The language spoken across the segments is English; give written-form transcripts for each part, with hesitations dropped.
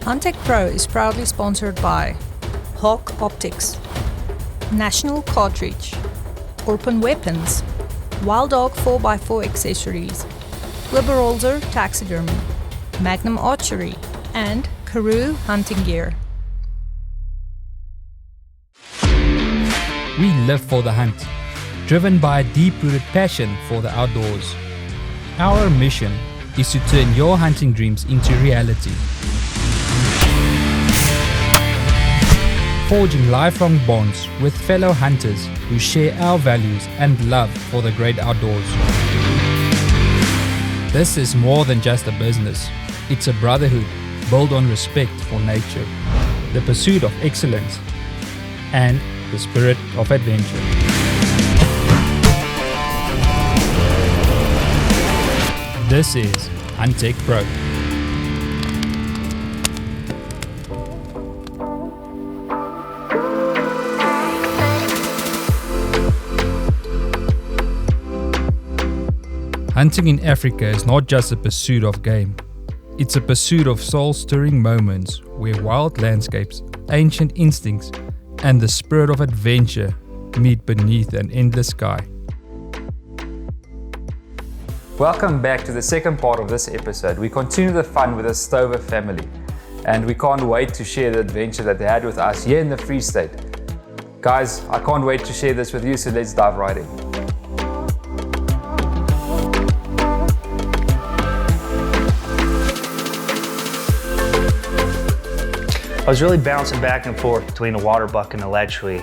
Huntech Pro is proudly sponsored by Hawk Optics, National Cartridge, Open Weapons, Wild Dog 4x4 Accessories, Liberolzer Taxidermy, Magnum Archery, and Karoo Hunting Gear. We live for the hunt, driven by a deep-rooted passion for the outdoors. Our mission is to turn your hunting dreams into reality. Forging lifelong bonds with fellow hunters who share our values and love for the great outdoors. This is more than just a business. It's a brotherhood built on respect for nature, the pursuit of excellence, and the spirit of adventure. This is Huntech Pro. Hunting in Africa is not just a pursuit of game. It's a pursuit of soul-stirring moments where wild landscapes, ancient instincts, and the spirit of adventure meet beneath an endless sky. Welcome back to the second part of this episode. We continue the fun with the Stover family, and we can't wait to share the adventure that they had with us here in the Free State. Guys, I can't wait to share this with you, so let's dive right in. I was really bouncing back and forth between the waterbuck and the Lechwe.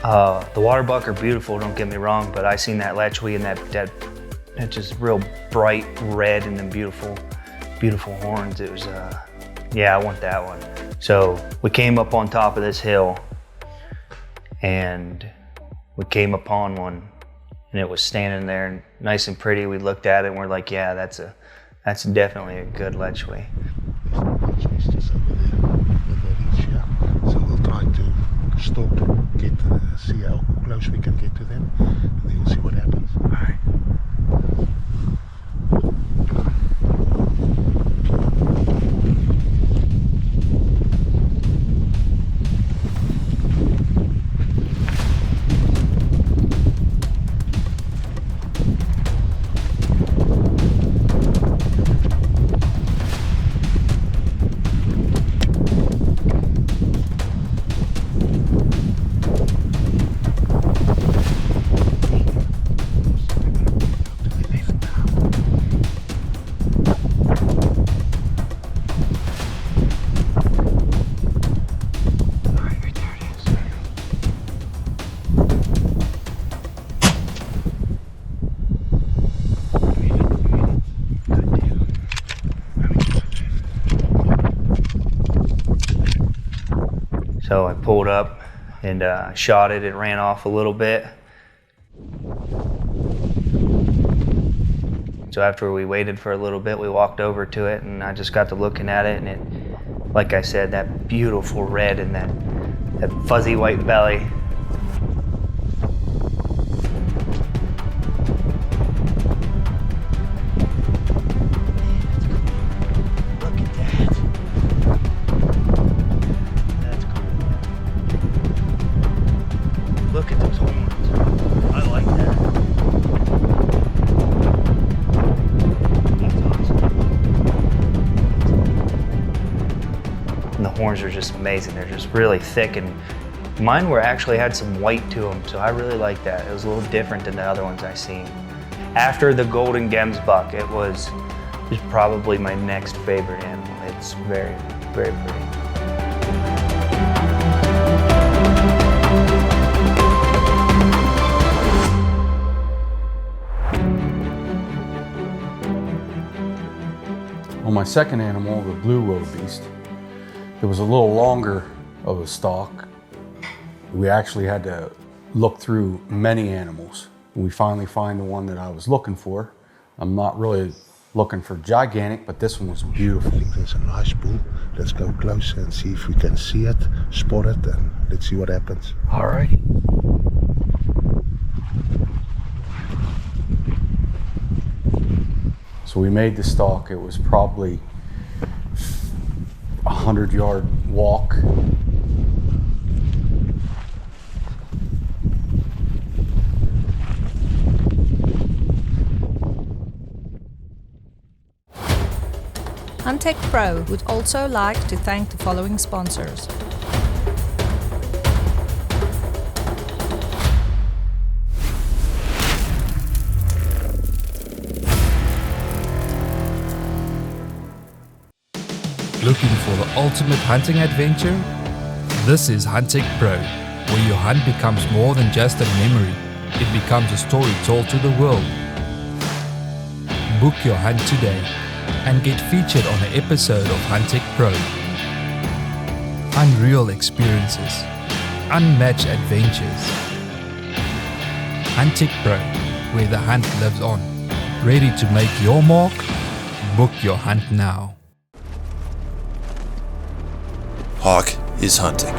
The waterbuck are beautiful, don't get me wrong, but I seen that Lechwe and that just real bright red and then beautiful horns. It was, yeah, I want that one. So we came up on top of this hill and we came upon one and it was standing there nice and pretty. We looked at it and we're like, yeah, that's definitely a good Lechwe. So we'll try to stalk, see how close we can get to them, and then we'll see what happens. All right. So I pulled up and shot it. It ran off a little bit. So after we waited for a little bit, we walked over to it and I just got to looking at it, and it, like I said, that beautiful red and that fuzzy white belly. Look at those horns. I like that. That's awesome. And the horns are just amazing. They're just really thick, and mine actually had some white to them, so I really like that. It was a little different than the other ones I've seen. After the golden gemsbuck, it was probably my next favorite animal. It's very, very pretty. On my second animal, the Blue Wildebeest, it was a little longer of a stalk. We actually had to look through many animals. We finally find the one that I was looking for. I'm not really looking for gigantic, but this one was beautiful. I think there's a nice bull. Let's go closer and see if we can see it, spot it, and let's see what happens. All right. So we made the stalk. It was probably 100-yard walk. Huntech Pro would also like to thank the following sponsors. Looking for the ultimate hunting adventure? This is Huntech Pro, where your hunt becomes more than just a memory. It becomes a story told to the world. Book your hunt today and get featured on an episode of Huntech Pro. Unreal experiences, unmatched adventures. Huntech Pro, where the hunt lives on. Ready to make your mark? Book your hunt now. Hawk is hunting.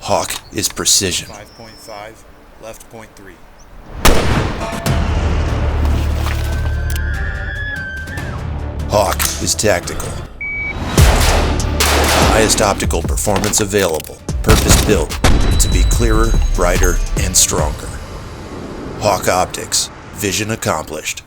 Hawk is precision. 5.5, left 0.3. Hawk is tactical. Highest optical performance available. Purpose-built to be clearer, brighter, and stronger. Hawk Optics. Vision accomplished.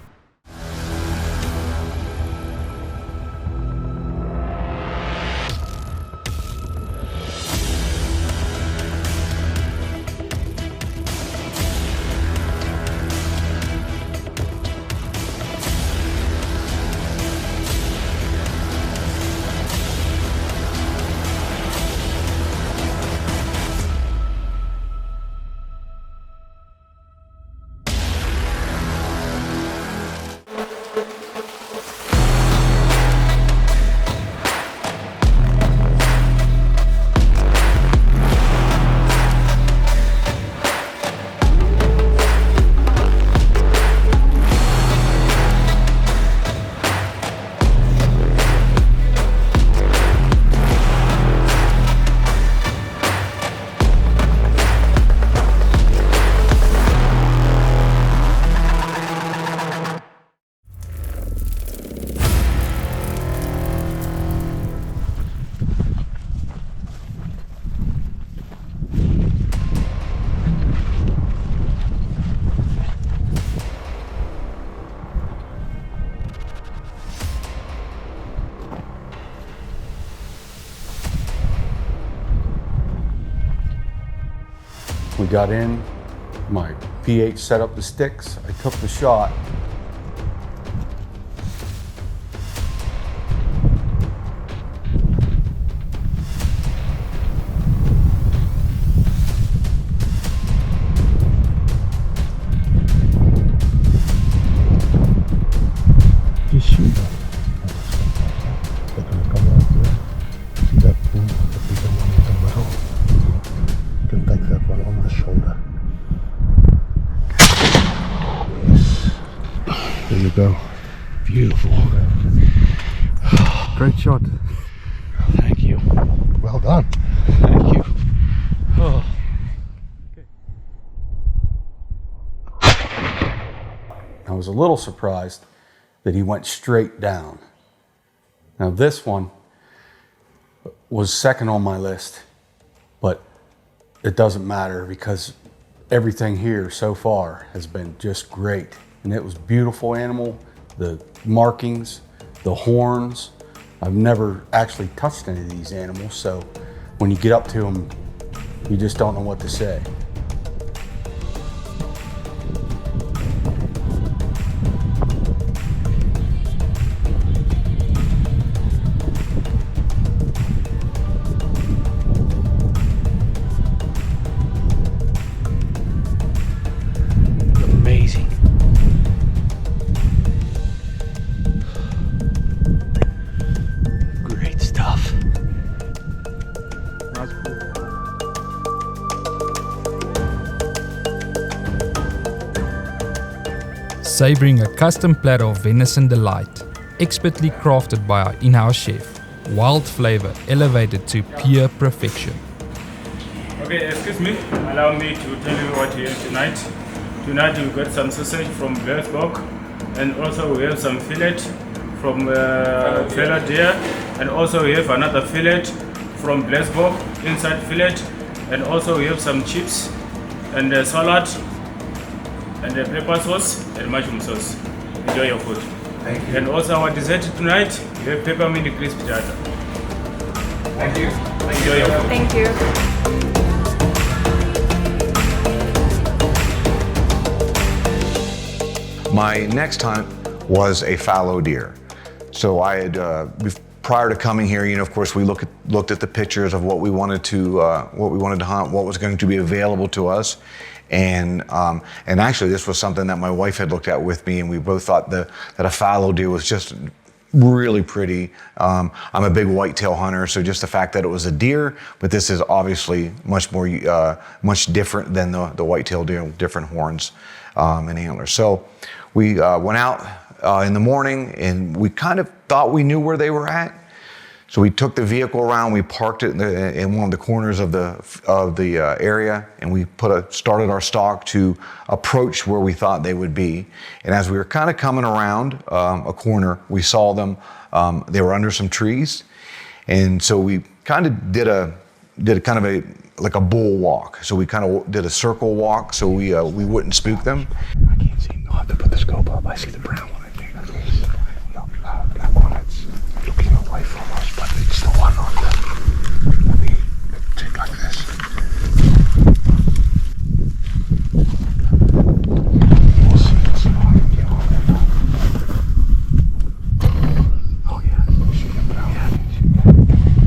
We got in, my PH set up the sticks, I took the shot. Just shoot them. They're going to come out there. See that boom, the bigger one in the middle. You can take that one on the shoulder. Yes. There you go. Beautiful. Great shot. Thank you. Well done. Thank you. Oh. I was a little surprised that he went straight down. Now this one was second on my list, but it doesn't matter because everything here so far has been just great. And it was a beautiful animal, the markings, the horns. I've never actually touched any of these animals, so when you get up to them, you just don't know what to say. Amazing. Great stuff. That's cool. Savoring a custom platter of venison delight, expertly crafted by our in-house chef. Wild flavor elevated to pure perfection. Okay, excuse me. Allow me to tell you what we have tonight. Tonight we got some sausage from Koch, and also we have some fillet from Fallow Deer, and also we have another fillet from Black Fallow, inside fillet, and also we have some chips and salad and pepper sauce and mushroom sauce. Enjoy your food. Thank you. And also our dessert tonight, we have peppermint crisp tartar. Thank you. Enjoy your food. Thank you. My next hunt was a fallow deer. So I had, prior to coming here, of course, we looked at the pictures of what we wanted to hunt, what was going to be available to us, and actually this was something that my wife had looked at with me, and we both thought that a fallow deer was just really pretty. I'm a big whitetail hunter, so just the fact that it was a deer, but this is obviously much different than the whitetail deer, different horns and antlers. So we went out in the morning, and we kind of thought we knew where they were at. So we took the vehicle around, we parked it in one of the corners of the area, and we started our stalk to approach where we thought they would be. And as we were kind of coming around a corner, we saw them. They were under some trees, and so we kind of did a bull walk. So we kind of did a circle walk so we wouldn't spook them. I can't see. I'll have to put the scope up. I see the brown one, I think. That one, it's looking away from us, but it's the one on the... Let me take like this. We'll see. It's not on there. Oh, yeah. You see the brown one?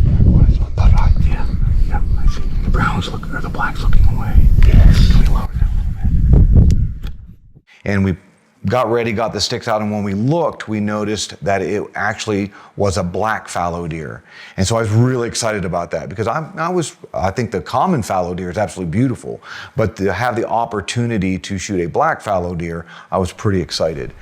That one is on the right. Yeah. Yeah, I see. The brown's looking, or the black's looking away. Yes. Can we lower that a little bit? And we got ready, got the sticks out, and when we looked, we noticed that it actually was a black fallow deer. And so I was really excited about that, because I think the common fallow deer is absolutely beautiful, but to have the opportunity to shoot a black fallow deer, I was pretty excited.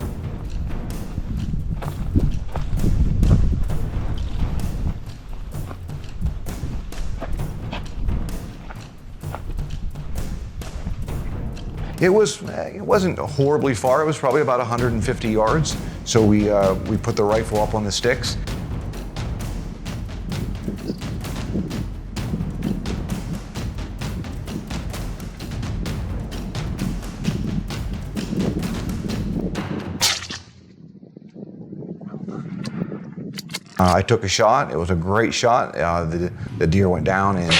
It wasn't horribly far. It was probably about 150 yards. So we put the rifle up on the sticks. I took a shot. It was a great shot. The deer went down, and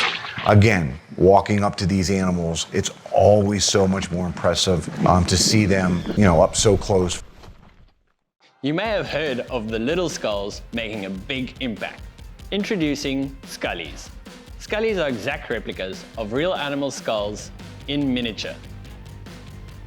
again, walking up to these animals, it's always so much more impressive to see them, up so close. You may have heard of the little skulls making a big impact. Introducing Scullies. Scullies are exact replicas of real animal skulls in miniature.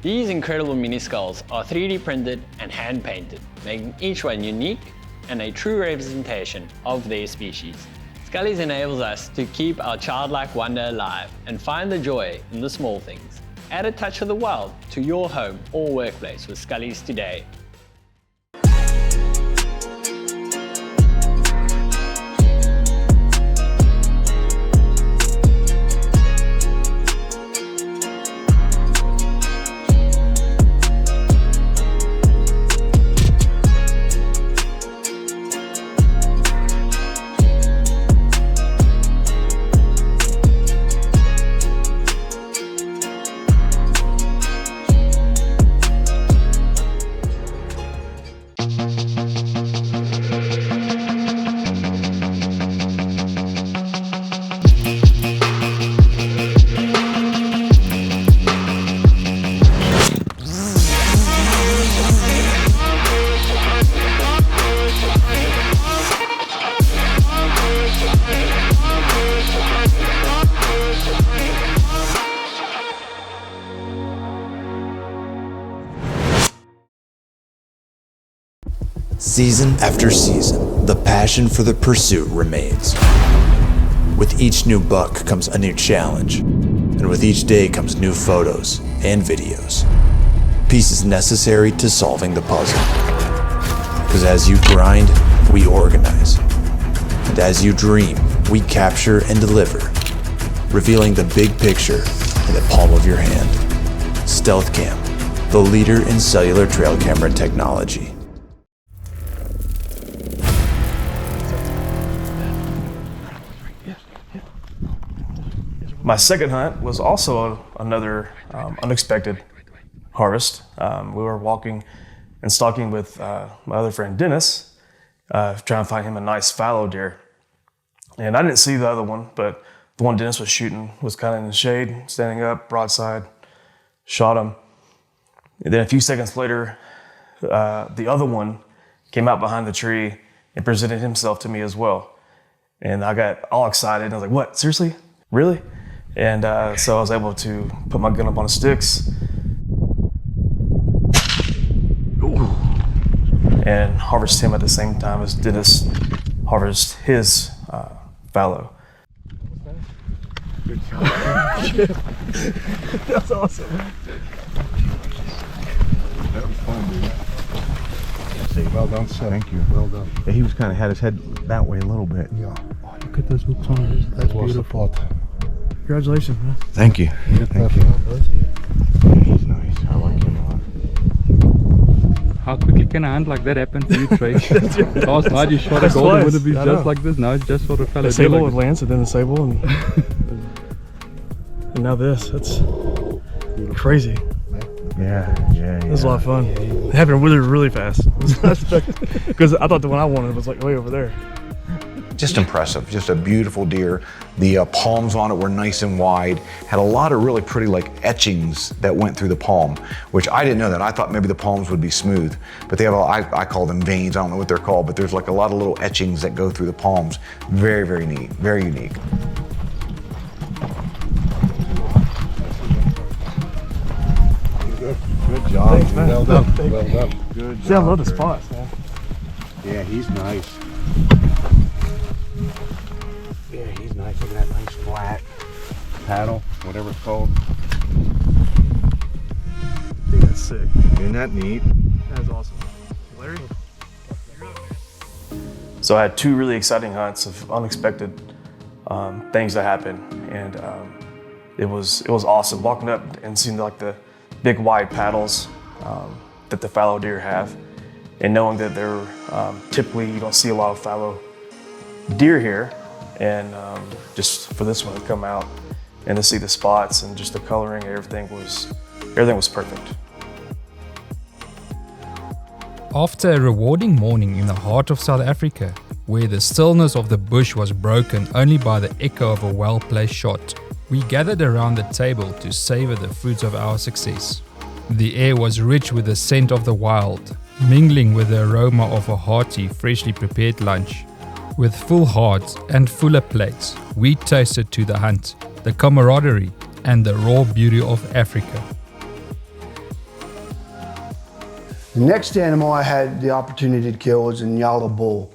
These incredible mini skulls are 3D printed and hand painted, making each one unique and a true representation of their species. Scullies enables us to keep our childlike wonder alive and find the joy in the small things. Add a touch of the wild to your home or workplace with Scullies today. Season after season, the passion for the pursuit remains. With each new buck comes a new challenge, and with each day comes new photos and videos. Pieces necessary to solving the puzzle. Because as you grind, we organize. And as you dream, we capture and deliver, revealing the big picture in the palm of your hand. Stealth Cam, the leader in cellular trail camera technology. My second hunt was also another unexpected harvest. We were walking and stalking with my other friend Dennis, trying to find him a nice fallow deer. And I didn't see the other one, but the one Dennis was shooting was kind of in the shade, standing up, broadside, shot him. And then a few seconds later, the other one came out behind the tree and presented himself to me as well. And I got all excited. I was like, what, seriously? Really? And so I was able to put my gun up on the sticks and harvest him at the same time as Dennis harvest his fallow. Good job. That's awesome. That was fun, dude. Well done, sir. Thank you. Well done. Yeah, he was kind of had his head that way a little bit. Yeah. Oh, look at those hooks on it. That's beautiful. Congratulations, man. Thank you. Thank you. He's nice. I like him a lot. How quickly can a hunt like that happen for you, Trey? Last night you shot a golden wildebeest just like this. Now it's just sort of fallow deer. The sable like with Lance and then the sable and now this. That's crazy. Yeah. It was a lot of fun. It happened really, really fast. Because I thought the one I wanted was like way over there. Just impressive, just a beautiful deer. The palms on it were nice and wide, had a lot of really pretty like etchings that went through the palm, which I didn't know that. I thought maybe the palms would be smooth, but they have, I call them veins, I don't know what they're called, but there's like a lot of little etchings that go through the palms. Very, very neat, very unique. Good job. Thanks, man. Well done. Thank Well you. done. Good job. See, I love the spots, man. Yeah, he's nice. Yeah, he's nice. Look at that nice flat paddle, whatever it's called. I think that's sick. Isn't that neat? That's awesome. Larry? So I had two really exciting hunts of unexpected things that happened, and it was awesome walking up and seeing like the big wide paddles that the fallow deer have, and knowing that they're typically you don't see a lot of fallow deer here, and just for this one to come out and to see the spots and just the coloring, everything was perfect. After a rewarding morning in the heart of South Africa, where the stillness of the bush was broken only by the echo of a well-placed shot, we gathered around the table to savor the fruits of our success. The air was rich with the scent of the wild, mingling with the aroma of a hearty, freshly prepared lunch. With full hearts and fuller plates, we tasted to the hunt, the camaraderie, and the raw beauty of Africa. The next animal I had the opportunity to kill was a Nyala bull.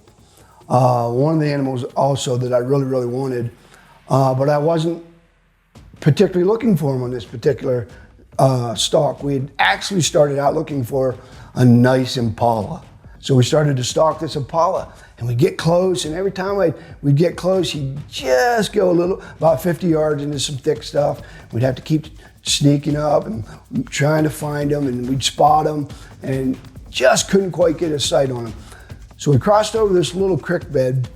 One of the animals also that I really, really wanted, but I wasn't particularly looking for him on this particular stalk. We had actually started out looking for a nice impala. So we started to stalk this impala, and we'd get close, and every time we'd get close, he'd just go about 50 yards into some thick stuff. We'd have to keep sneaking up and trying to find him, and we'd spot him, and just couldn't quite get a sight on him. So we crossed over this little creek bed,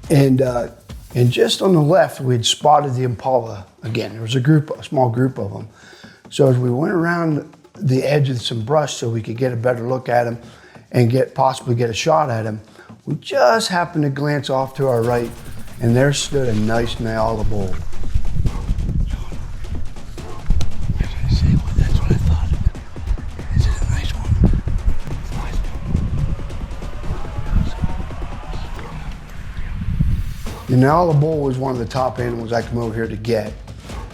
and just on the left, we'd spotted the impala again. There was a small group of them. So as we went around the edge of some brush so we could get a better look at him and possibly get a shot at him, we just happened to glance off to our right, and there stood a nice Nyala bull. That's what I thought. Is it a nice one? The Nyala bull was one of the top animals I come over here to get,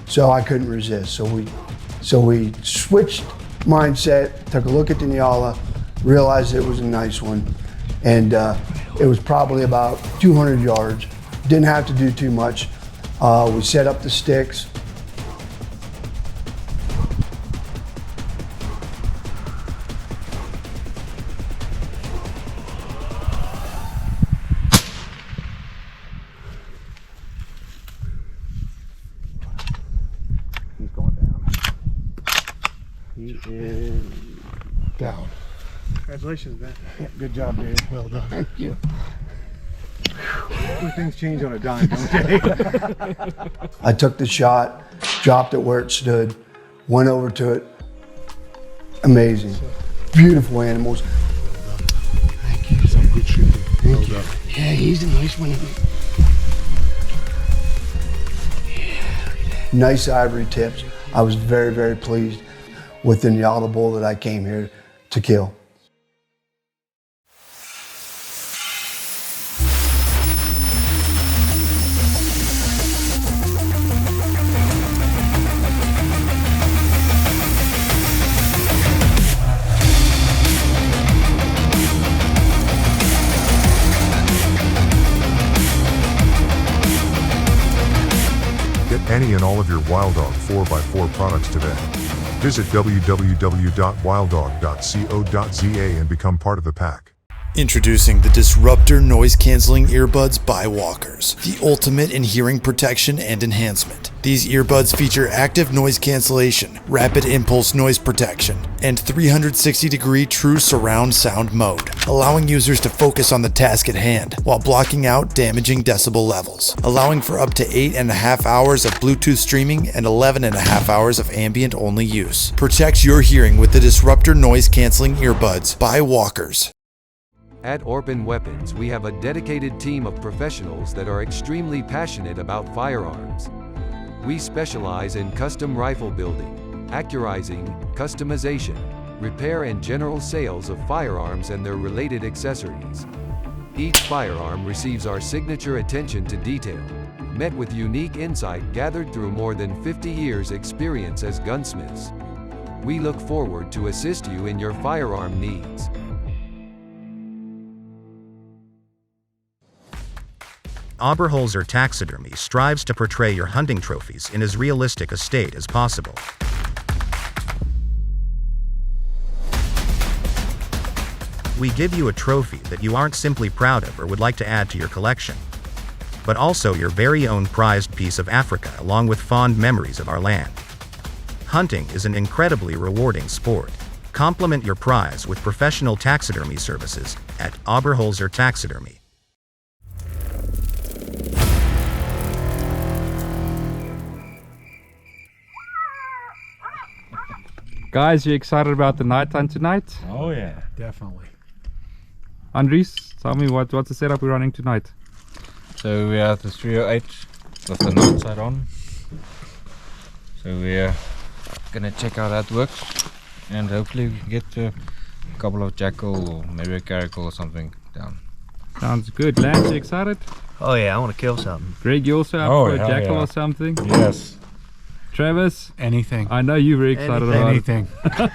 so I couldn't resist. So we switched mindset, took a look at the Nyala, realized it was a nice one, and it was probably about 200 yards. Didn't have to do too much. We set up the sticks. He's going down. He is down. Congratulations, man. Yeah, good job, dude. Well done. Thank you. Things change on a dime, don't they? I took the shot, dropped it where it stood, went over to it. Amazing. Beautiful animals. Thank you. Some good shooting. Thank you. Yeah, he's a nice one. Yeah. Nice ivory tips. I was very, very pleased with the Nyala bull that I came here to kill. Any and all of your Wild Dog 4x4 products today. Visit www.wilddog.co.za and become part of the pack. Introducing the Disruptor Noise Canceling Earbuds by Walkers, the ultimate in hearing protection and enhancement. These earbuds feature active noise cancellation, rapid impulse noise protection, and 360-degree true surround sound mode, allowing users to focus on the task at hand while blocking out damaging decibel levels, allowing for up to 8.5 hours of Bluetooth streaming and 11.5 hours of ambient-only use. Protect your hearing with the Disruptor Noise Canceling Earbuds by Walkers. At Orphan Weapons, we have a dedicated team of professionals that are extremely passionate about firearms. We specialize in custom rifle building, accurizing, customization, repair and general sales of firearms and their related accessories. Each firearm receives our signature attention to detail, met with unique insight gathered through more than 50 years' experience as gunsmiths. We look forward to assist you in your firearm needs. Oberholzer Taxidermy strives to portray your hunting trophies in as realistic a state as possible. We give you a trophy that you aren't simply proud of or would like to add to your collection, but also your very own prized piece of Africa along with fond memories of our land. Hunting is an incredibly rewarding sport. Complement your prize with professional taxidermy services at Oberholzer Taxidermy. Guys, you excited about the night hunt tonight? Oh yeah, definitely. Andries, tell me what's the setup we're running tonight? So we have the 308 with the north side on. So we're gonna check how that works, and hopefully we can get a couple of Jackal or maybe a Caracal or something down. Sounds good. Lance, you excited? Oh yeah, I want to kill something. Greg, you also up for a Jackal or something? Yes. Travis? Anything. I know you're very excited about anything. it.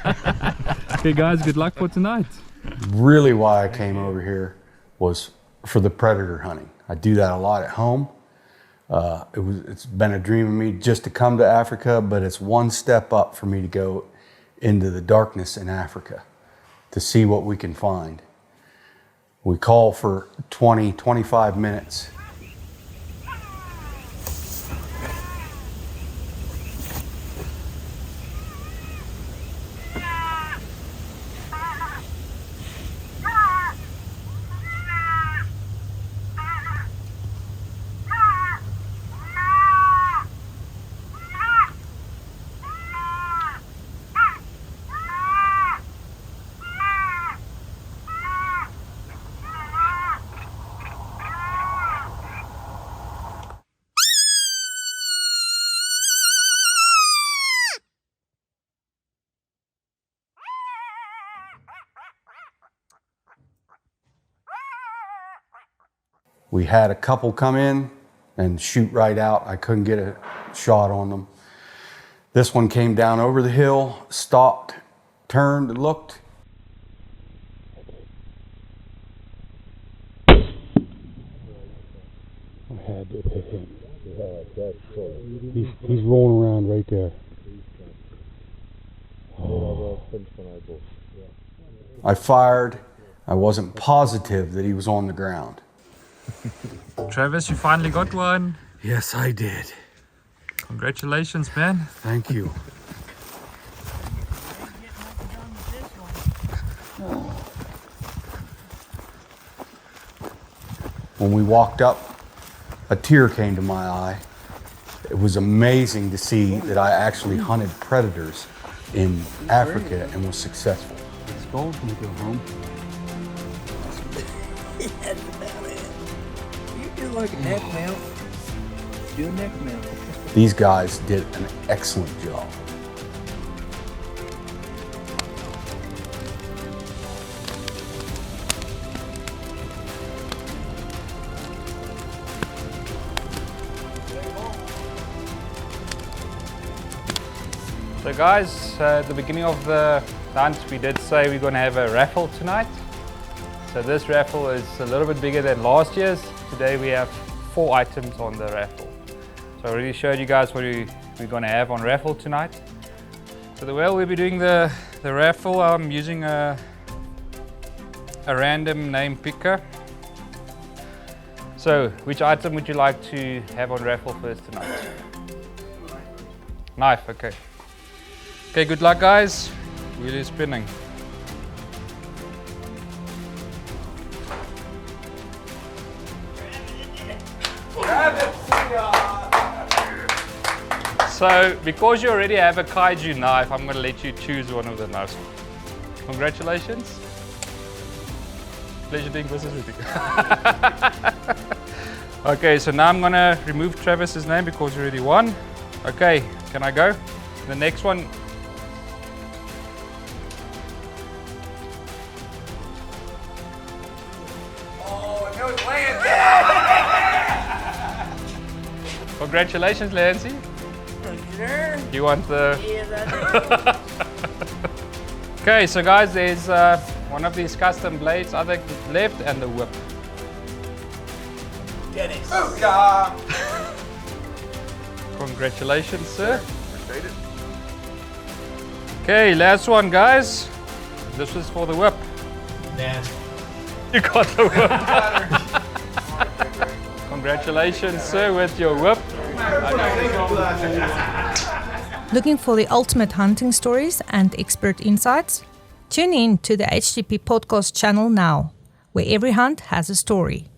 Okay guys, good luck for tonight. Really why I came over here was for the predator hunting. I do that a lot at home. It's been a dream of me just to come to Africa, but it's one step up for me to go into the darkness in Africa to see what we can find. We call for 20, 25 minutes. We had a couple come in and shoot right out. I couldn't get a shot on them. This one came down over the hill, stopped, turned, and looked. I had to hit him. He's rolling around right there. Oh. I fired. I wasn't positive that he was on the ground. Travis, you finally got one. Yes, I did. Congratulations, man. Thank you. when we walked up, a tear came to my eye. It was amazing to see that I actually hunted predators in Africa and was successful. Let's go. We go home. That's about it. You do like a neck mount. Do a neck mount. These guys did an excellent job. So guys, at the beginning of the hunt we did say we're going to have a raffle tonight. So this raffle is a little bit bigger than last year's. Today we have 4 items on the raffle. So I already showed you guys what we're going to have on raffle tonight. So the way we'll be doing the raffle, I'm using a random name picker. So which item would you like to have on raffle first tonight? Knife, okay. Okay, good luck guys. Wheel is spinning. So, because you already have a kaiju knife, I'm going to let you choose one of the knives. Congratulations. Pleasure doing business with you. Okay, so now I'm going to remove Travis's name because you already won. Okay, can I go? The next one. Oh, no, it's Lance. Congratulations, Lancy. Sure. You want the... Yes, I do. Okay, so guys, there's one of these custom blades, I think left, and the whip. Dennis. Congratulations, sir. Okay, last one, guys. This was for the whip. Dad. You got the whip. Congratulations, sir, with your whip. Looking for the ultimate hunting stories and expert insights? Tune in to the HTP podcast channel now, where every hunt has a story.